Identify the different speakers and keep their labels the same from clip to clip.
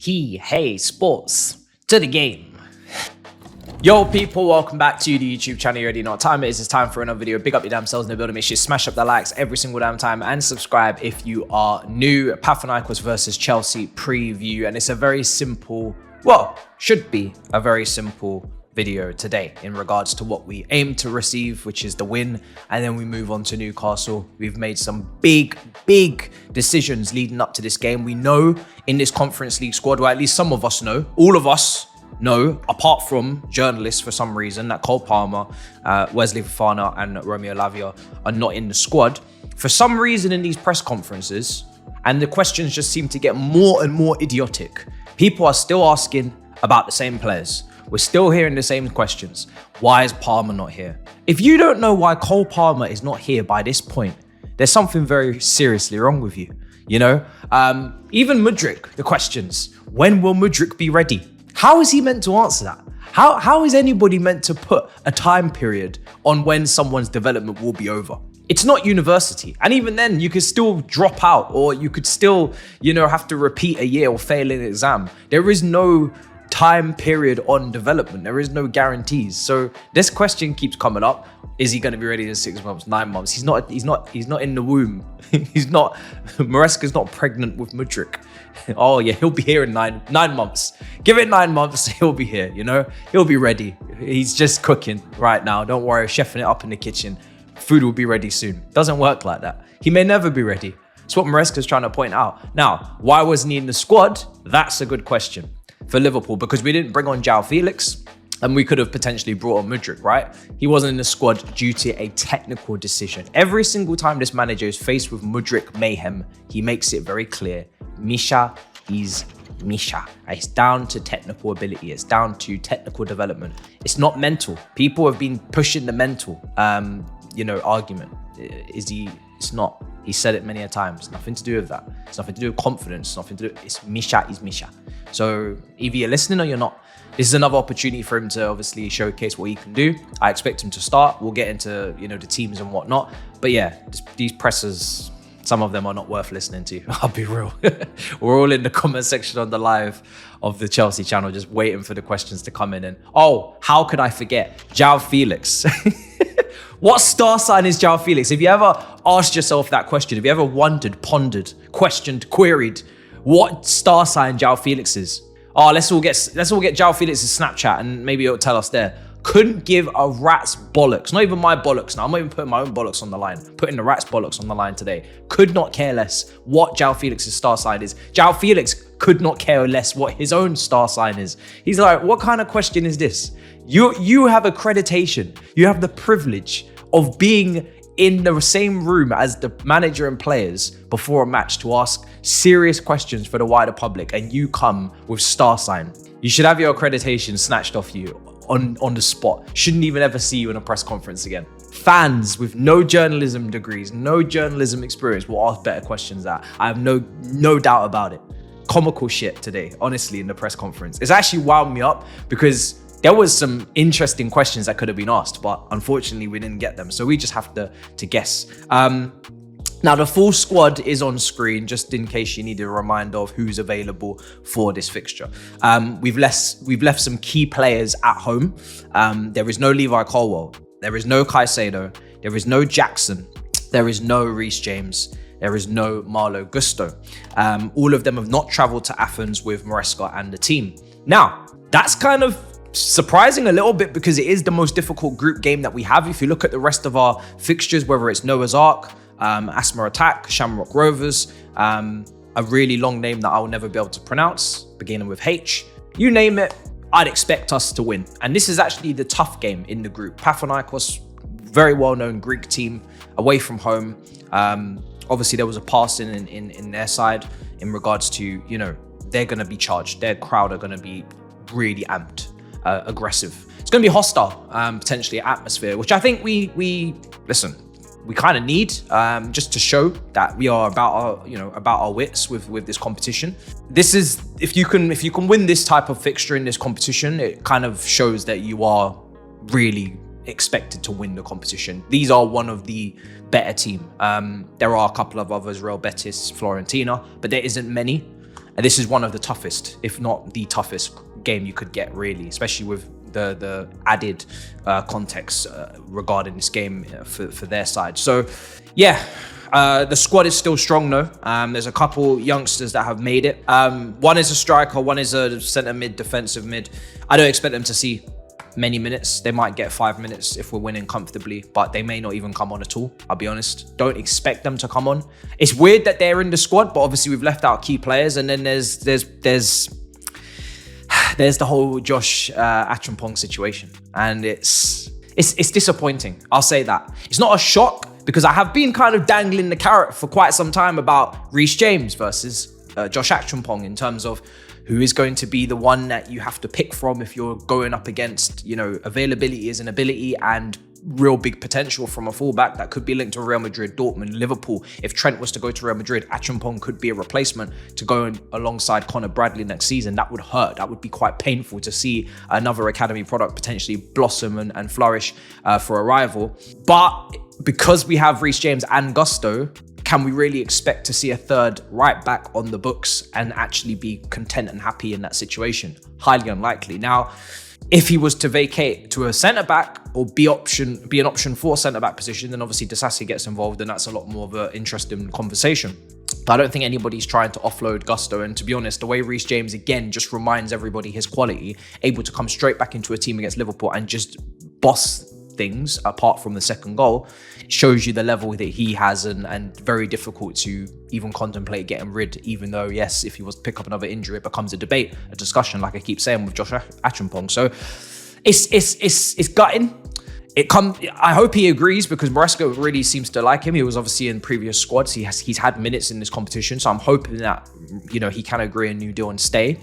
Speaker 1: Hey, sports to the game. Yo, people, welcome back to the YouTube channel. You already know what time it is. It's time for another video. Big up your damn selves in the building. Make sure you smash up the likes every single damn time and subscribe if you are new. Panathinaikos versus Chelsea preview. And it's a very simple, well, should be a very simple video today in regards to what we aim to receive, which is the win, and then we move on to Newcastle. We've made some big decisions leading up to this game. We know in this Conference League squad, or at least some of us know, all of us know, apart from journalists for some reason, that Cole Palmer, Wesley Fofana and Romeo Lavia are not in the squad. For some reason in these press conferences, and the questions just seem to get more and more idiotic, people are still asking about the same players. We're still hearing the same questions. Why is Palmer not here? If you don't know why Cole Palmer is not here by this point, there's something very seriously wrong with you. You know, even Mudryk, the questions, when will Mudryk be ready? How is he meant to answer that? How is anybody meant to put a time period on when someone's development will be over? It's not university. And even then, you could still drop out, or you could still, have to repeat a year or fail an exam. There is no time period on development. There is no guarantees. So this question keeps coming up. Is he going to be ready in 6 months, 9 months? He's not in the womb. Maresca's not pregnant with Mudryk. Oh yeah, he'll be here in nine months. Give it 9 months, he'll be here, He'll be ready. He's just cooking right now. Don't worry, chefing it up in the kitchen. Food will be ready soon. Doesn't work like that. He may never be ready. That's what Maresca's trying to point out. Now, why wasn't he in the squad? That's a good question for Liverpool, because we didn't bring on João Felix and we could have potentially brought on Mudryk, right? He wasn't in the squad due to a technical decision. Every single time this manager is faced with Mudryk mayhem, he makes it very clear. Misha is Misha. It's down to technical ability. It's down to technical development. It's not mental. People have been pushing the mental, argument. It's not. He said it many a times. Nothing to do with that. It's nothing to do with confidence. Nothing to do. It's Misha is Misha. So either you're listening or you're not. This is another opportunity for him to obviously showcase what he can do. I expect him to start. We'll get into the teams and whatnot. But yeah, these pressers, some of them are not worth listening to. I'll be real. We're all in the comment section on the live of the Chelsea channel, just waiting for the questions to come in. And how could I forget João Felix? What star sign is João Felix? Have you ever asked yourself that question? Have you ever wondered, pondered, questioned, queried what star sign João Felix is? Let's all get João Felix's Snapchat and maybe it'll tell us there. Couldn't give a rat's bollocks. Not even my bollocks now. I'm not even putting my own bollocks on the line. Putting the rat's bollocks on the line today. Could not care less what João Felix's star sign is. João Felix could not care less what his own star sign is. He's like, what kind of question is this? You have accreditation. You have the privilege of being in the same room as the manager and players before a match to ask serious questions for the wider public, and you come with star sign. You should have your accreditation snatched off you on the spot. Shouldn't even ever see you in a press conference again. Fans with no journalism degrees, no journalism experience will ask better questions. That I have no doubt about it. Comical shit today, honestly, in the press conference. It's actually wound me up because there was some interesting questions that could have been asked, but unfortunately we didn't get them. So we just have to guess. Now the full squad is on screen, just in case you need a reminder of who's available for this fixture. We've left some key players at home. There is no Levi Colwill. There is no Caicedo. There is no Jackson. There is no Rees James. There is no Marlo Gusto. All of them have not traveled to Athens with Maresca and the team. Now, that's kind of surprising a little bit because it is the most difficult group game that we have. If you look at the rest of our fixtures, whether it's Noah's Ark, Asthma Attack, Shamrock Rovers, a really long name that I will never be able to pronounce, beginning with H, you name it, I'd expect us to win. And this is actually the tough game in the group. Panathinaikos, very well-known Greek team, away from home. Obviously, there was a passing in their side in regards to, they're going to be charged. Their crowd are going to be really amped, aggressive. It's going to be hostile, potentially atmosphere, which I think we kind of need, just to show that we are about our wits with this competition. This is, if you can win this type of fixture in this competition, it kind of shows that you are really expected to win the competition. These are one of the better team. There are a couple of others, Real Betis, Fiorentina, but there isn't many. And this is one of the toughest, if not the toughest game you could get, really, especially with the added context regarding this game for their side. So, yeah. The squad is still strong though. There's a couple youngsters that have made it. One is a striker, one is a centre mid, defensive mid. I don't expect them to see many minutes. They might get 5 minutes if we're winning comfortably, but they may not even come on at all. I'll be honest. Don't expect them to come on. It's weird that they're in the squad, but obviously we've left out key players. And then there's the whole Josh Achampong situation, and it's disappointing. I'll say that. It's not a shock, because I have been kind of dangling the carrot for quite some time about Rees James versus Josh Achampong in terms of who is going to be the one that you have to pick from if you're going up against, availability is an ability and real big potential from a fullback that could be linked to Real Madrid, Dortmund, Liverpool. If Trent was to go to Real Madrid, Achampong could be a replacement to go alongside Connor Bradley next season. That would hurt. That would be quite painful to see another academy product potentially blossom and flourish for a rival. But because we have Rees James and Gusto, can we really expect to see a third right back on the books and actually be content and happy in that situation? Highly unlikely. Now, if he was to vacate to a centre-back or be an option for centre-back position, then obviously Disasi gets involved, and that's a lot more of an interesting conversation. But I don't think anybody's trying to offload Gusto. And to be honest, the way Rees James, again, just reminds everybody his quality, able to come straight back into a team against Liverpool and just boss things apart from the second goal, shows you the level that he has, and very difficult to even contemplate getting rid, even though, yes, if he was to pick up another injury, it becomes a debate, a discussion, like I keep saying with Josh Achampong. So it's gutting. I hope he agrees, because Maresca really seems to like him. He was obviously in previous squads. He's had minutes in this competition, so I'm hoping that he can agree a new deal and stay.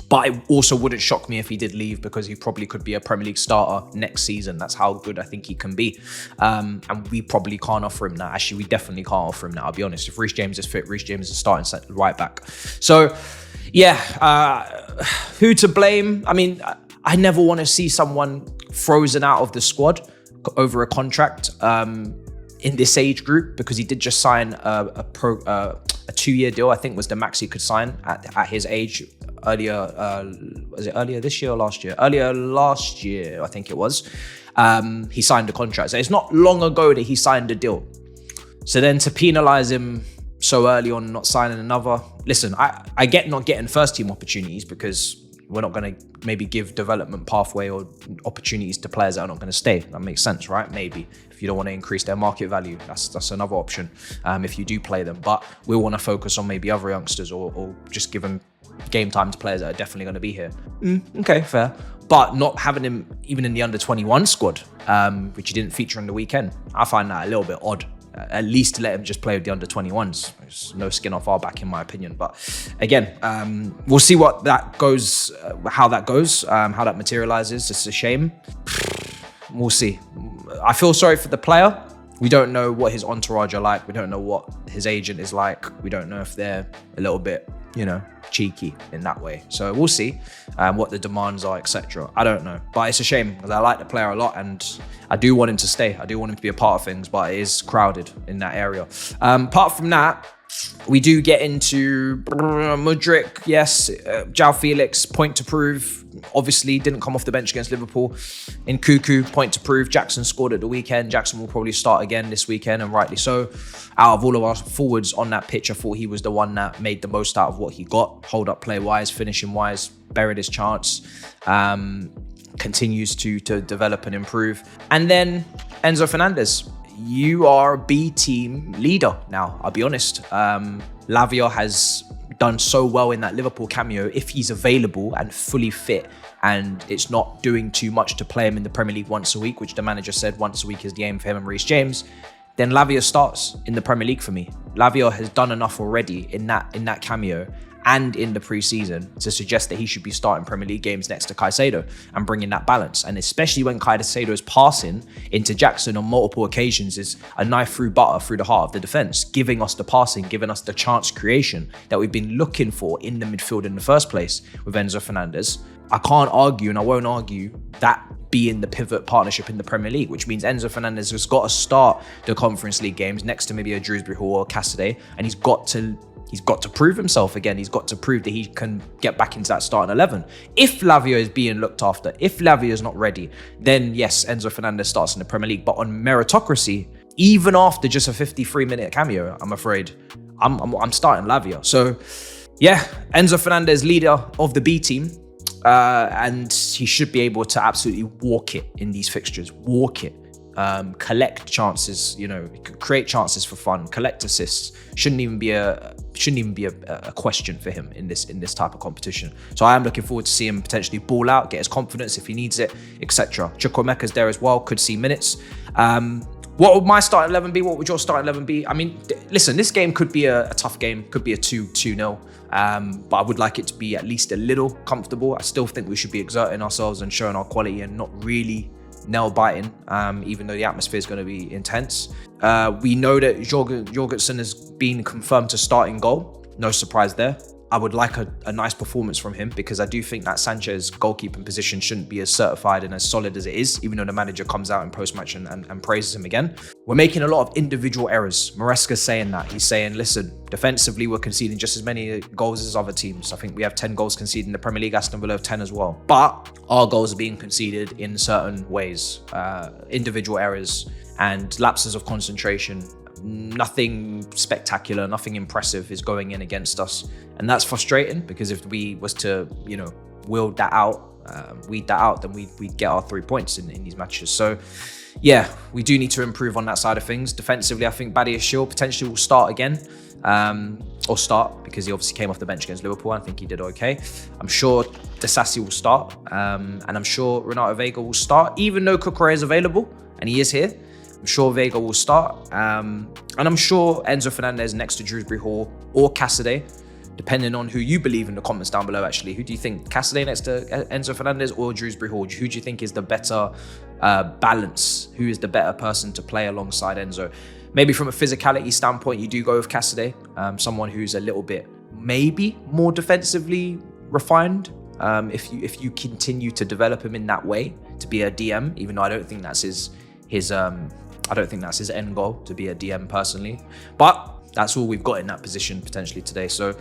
Speaker 1: But it also wouldn't shock me if he did leave, because he probably could be a Premier League starter next season. That's how good I think he can be. And we probably can't offer him that. Actually, we definitely can't offer him that, I'll be honest. If Rees James is fit, Rees James is starting right back. So, yeah, who to blame? I mean, I never want to see someone frozen out of the squad over a contract in this age group, because he did just sign a 2-year deal, I think was the max he could sign at his age. Earlier, was it earlier this year or last year? Earlier last year, I think it was. He signed a contract. So it's not long ago that he signed a deal. So then to penalise him so early on, not signing another. Listen, I get not getting first team opportunities, because we're not going to maybe give development pathway or opportunities to players that are not going to stay. That makes sense, right? Maybe. If you don't want to increase their market value, that's another option if you do play them. But we want to focus on maybe other youngsters, or just give them game time to players that are definitely going to be here. Okay, fair. But not having him even in the under-21 squad, which he didn't feature on the weekend, I find that a little bit odd. At least to let him just play with the under-21s. There's no skin off our back, in my opinion. But again, we'll see what that goes, how that goes, how that materializes. It's a shame. We'll see. I feel sorry for the player. We don't know what his entourage are like. We don't know what his agent is like. We don't know if they're a little bit, cheeky in that way. So we'll see what the demands are, etc. I don't know. But it's a shame, because I like the player a lot and I do want him to stay. I do want him to be a part of things, but it is crowded in that area. Apart from that, we do get into Mudryk, yes. João Felix, point to prove. Obviously, didn't come off the bench against Liverpool. In Cuckoo, point to prove. Jackson scored at the weekend. Jackson will probably start again this weekend, and rightly so. Out of all of our forwards on that pitch, I thought he was the one that made the most out of what he got. Hold up play-wise, finishing-wise, buried his chance. Continues to develop and improve. And then Enzo Fernandez. You are a B team leader now, I'll be honest. Lavia has done so well in that Liverpool cameo. If he's available and fully fit, and it's not doing too much to play him in the Premier League once a week, which the manager said once a week is the aim for him and Rees James, then Lavia starts in the Premier League for me. Lavia has done enough already in that cameo and in the pre-season to suggest that he should be starting Premier League games next to Caicedo and bringing that balance. And especially when Caicedo is passing into Jackson on multiple occasions, is a knife through butter through the heart of the defence, giving us the passing, giving us the chance creation that we've been looking for in the midfield in the first place with Enzo Fernandez. I can't argue, and I won't argue, that being the pivot partnership in the Premier League, which means Enzo Fernandez has got to start the Conference League games next to maybe a Dewsbury Hall or Cassidy, and he's got to he's got to prove himself again. He's got to prove that he can get back into that starting 11. If Lavia is being looked after, if Lavia is not ready, then yes, Enzo Fernandez starts in the Premier League. But on meritocracy, even after just a 53-minute cameo, I'm afraid I'm starting Lavia. So yeah, Enzo Fernandez, leader of the B team. And he should be able to absolutely walk it in these fixtures, walk it. Collect chances, create chances for fun, collect assists. Shouldn't even be a question for him in this type of competition. So I am looking forward to see him potentially ball out, get his confidence if he needs it, etc. Chukwuemeka's there as well, could see minutes. What would my starting 11 be? What would your starting 11 be? I mean, listen, this game could be a tough game, could be a 2-0. But I would like it to be at least a little comfortable. I still think we should be exerting ourselves and showing our quality and not really nail biting, even though the atmosphere is going to be intense. We know that Jorgensen has been confirmed to start in goal. No surprise there. I would like a nice performance from him because I do think that Sanchez's goalkeeping position shouldn't be as certified and as solid as it is, even though the manager comes out in post-match and praises him again. We're making a lot of individual errors. Maresca's saying that. He's saying, listen, defensively, we're conceding just as many goals as other teams. I think we have 10 goals conceded in the Premier League. Aston Villa have 10 as well. But our goals are being conceded in certain ways, individual errors and lapses of concentration. Nothing spectacular, nothing impressive is going in against us. And that's frustrating because if we was to, weed that out, then we'd get our 3 points in these matches. So yeah, we do need to improve on that side of things. Defensively, I think Badiashile potentially will start again. Because he obviously came off the bench against Liverpool. I think he did okay. I'm sure Desassi will start. And I'm sure Renato Vega will start, even though Cucurella is available and he is here. I'm sure Vega will start. And I'm sure Enzo Fernandez next to Dewsbury Hall or Cassidy, depending on who you believe in the comments down below, actually. Who do you think? Cassidy next to Enzo Fernandez or Dewsbury Hall? Who do you think is the better balance? Who is the better person to play alongside Enzo? Maybe from a physicality standpoint, you do go with Cassidy, someone who's a little bit maybe more defensively refined. If you continue to develop him in that way to be a DM, even though I don't think that's his end goal to be a DM personally, but that's all we've got in that position potentially today. So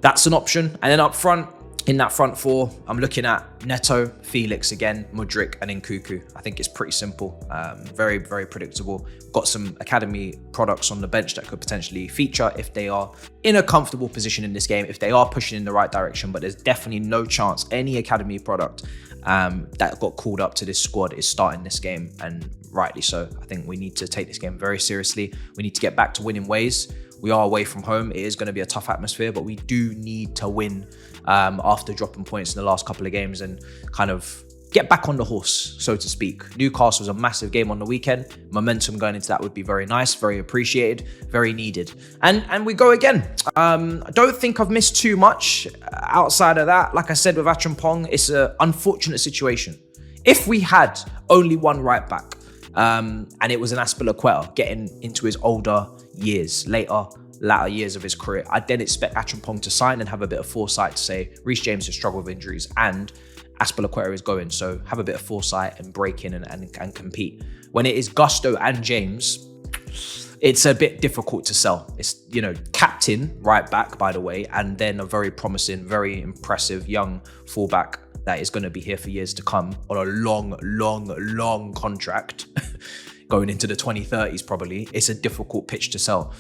Speaker 1: that's an option. And then up front, in that front four, I'm looking at Neto, Felix again, Mudryk, and Nkunku. I think it's pretty simple, very, very predictable. Got some academy products on the bench that could potentially feature if they are in a comfortable position in this game, if they are pushing in the right direction, but there's definitely no chance any academy product that got called up to this squad is starting this game, and rightly so. I think we need to take this game very seriously. We need to get back to winning ways. We are away from home. It is going to be a tough atmosphere, but we do need to win after dropping points in the last couple of games and kind of get back on the horse, so to speak. Newcastle's a massive game on the weekend. Momentum going into that would be very nice, very appreciated, very needed. And we go again. I don't think I've missed too much outside of that. Like I said, with Acheampong, it's an unfortunate situation. If we had only one right back, and it was an Azpilicueta getting into his older years, latter years of his career, I'd then expect Acheampong to sign and have a bit of foresight to say, Rees James has struggled with injuries and Azpilicueta is going, so have a bit of foresight and break in and compete. When it is Gusto and James, it's a bit difficult to sell. It's, captain right back, by the way, and then a very promising, very impressive young fullback that is going to be here for years to come on a long contract going into the 2030s probably. It's a difficult pitch to sell.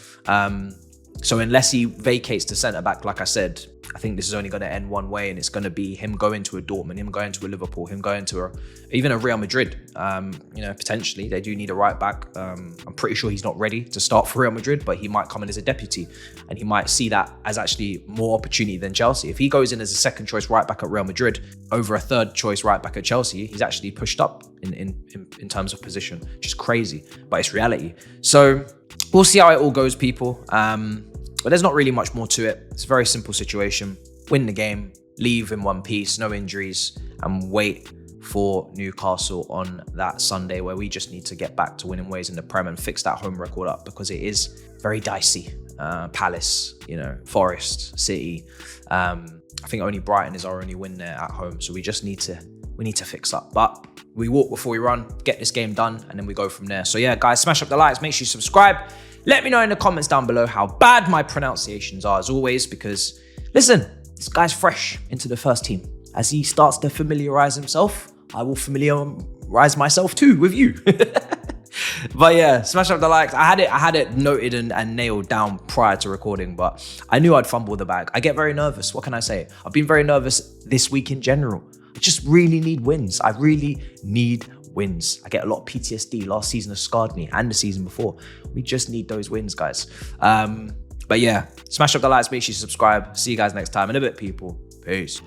Speaker 1: So unless he vacates the centre-back, like I said, I think this is only going to end one way, and it's going to be him going to a Dortmund, him going to a Liverpool, him going to even a Real Madrid. Potentially, they do need a right-back. I'm pretty sure he's not ready to start for Real Madrid, but he might come in as a deputy, and he might see that as actually more opportunity than Chelsea. If he goes in as a second-choice right-back at Real Madrid over a third-choice right-back at Chelsea, he's actually pushed up in terms of position, which is crazy, but it's reality. So we'll see how it all goes, people. But there's not really much more to it. It's a very simple situation. Win the game, leave in one piece, no injuries, and wait for Newcastle on that Sunday, where we just need to get back to winning ways in the Prem and fix that home record up, because it is very dicey. Palace, Forest, City. I think only Brighton is our only win there at home. So we just need to we need to fix up. But we walk before we run, get this game done, and then we go from there. So yeah, guys, smash up the likes, make sure you subscribe. Let me know in the comments down below how bad my pronunciations are, as always, because listen, this guy's fresh into the first team. As he starts to familiarize himself, I will familiarize myself too with you. But yeah, smash up the likes. I had it noted and nailed down prior to recording, but I knew I'd fumble the bag. I get very nervous. What can I say? I've been very nervous this week in general. I just really need wins. I really need wins. I get a lot of PTSD. Last season has scarred me, and the season before. We just need those wins, guys. But yeah, smash up the likes, make sure you subscribe. See you guys next time in a bit, people. Peace.